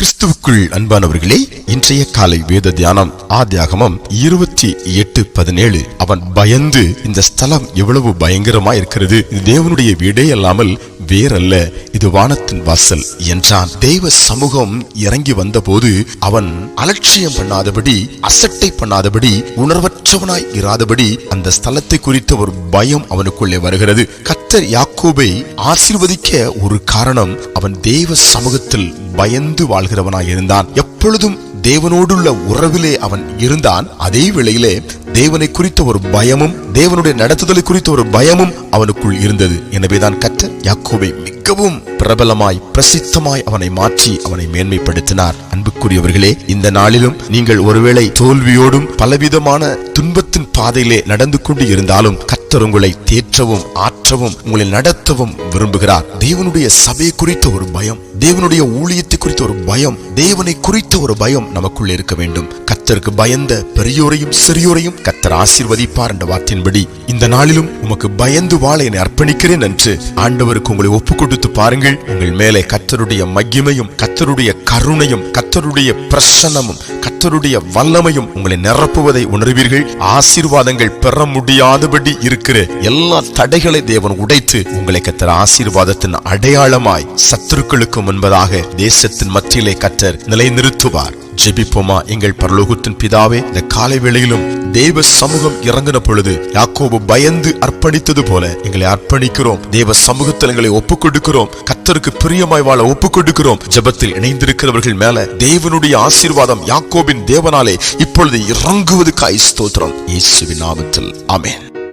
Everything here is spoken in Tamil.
கிறிஸ்துவுக்குள் அன்பானவர்களே, இன்றைய காலை வேத தியானம் ஆதியாகமம் 28:17. அவன் பயந்து, இந்த ஸ்தலம் எவ்வளவு பயங்கரமா இருக்கிறது, இது தேவனுடைய வீடே அல்லாமல் வேறல்ல, இது வானத்தின் வாசல் என்றான். தேவ சமூகம் இறங்கி வந்த போது அவன் அலட்சியம் பண்ணாதபடி, அசட்டை பண்ணாதபடி, உணர்வற்றவனாய் இராதபடி அந்த ஸ்தலத்தை குறித்த ஒரு பயம் அவனுக்குள்ளே வருகிறது. கர்த்தர் யாக்கோபை ஆசீர்வதிக்க ஒரு காரணம், அவன் தேவ சமூகத்தில் பயந்து வாழ்கிறவனாய் இருந்தான். எப்பொழுதும் தேவனோடுள்ள உறவிலே அவன் இருந்தான். அதே வேளையிலே தேவனை குறித்த ஒரு பயமும், தேவனுடைய நடத்துதலை குறித்த ஒரு பயமும் அவனுக்குள் இருந்தது. எனவேதான் கர்த்தர் யாக்கோபை மிகவும் பிரபலமாய், பிரசித்தமாய் அவனை மாற்றி அவனை மேன்மைப்படுத்தினார். அன்புக்குரியவர்களே, இந்த நாளிலும் நீங்கள் ஒருவேளை தோல்வியோடும் பலவிதமான துன்பத்தின் பாதையிலே நடந்து கொண்டு இருந்தாலும் கர்த்தர் உங்களை தேற்றவும் ஆற்றவும் உங்களை நடத்தவும் விரும்புகிறார். தேவனுடைய சபையை குறித்த ஒரு பயம், தேவனுடைய ஊழியத்தை குறித்த ஒரு பயம், தேவனை குறித்த ஒரு பயம் நமக்குள்ள இருக்க வேண்டும். கர்த்தருக்கு பயந்த பெரியோரையும் சிறியோரையும் கர்த்தர் ஆசீர்வதிப்பார் என்ற வார்த்தையின்படி இந்த நாளிலும் உமக்கு பயந்து வாழ என்னை அர்ப்பணிக்கிறேன் என்று ஆண்டவருக்கு உங்களை ஒப்பு கொடுத்து பாருங்கள். உங்கள் மேலே கர்த்தருடைய மகிமையும், கர்த்தருடைய கருணையும், கர்த்தருடைய பிரசன்னமும், கர்த்தருடைய வல்லமையும் உங்களை நிரப்புவதை உணர்வீர்கள். ஆசீர்வாதங்கள் பெற முடியாதபடி இருக்கிற எல்லா தடைகளை தேவன் உடைத்து உங்களை கர்த்தர் ஆசீர்வாதத்தின் அடையாளமாய் சத்துருக்களுக்கு முன்பதாக தேசத்தின் மத்தியிலே கர்த்தர் நிலைநிறுத்துவார். ஜெபிப்போமா? எங்கள் பரலோகத்தின் பிதாவே, இந்த காலை வேளையிலும் தேவ சமூகம் இறங்கின பொழுது யாக்கோபு பயந்து அர்ப்பணித்தது போல எங்களை அர்ப்பணிக்கிறோம். தேவ சமூகத்தில் எங்களை ஒப்புக் கொடுக்கிறோம். கர்த்தருக்கு பிரியமாய் வாழ ஒப்புக் கொடுக்கிறோம். ஜெபத்தில் இணைந்திருக்கிறவர்கள் மேல தேவனுடைய ஆசீர்வாதம் யாக்கோபின் தேவனாலே இப்பொழுது இறங்குவதற்காய் ஸ்தோத்திரம். இயேசுவின் நாமத்தில் ஆமென்.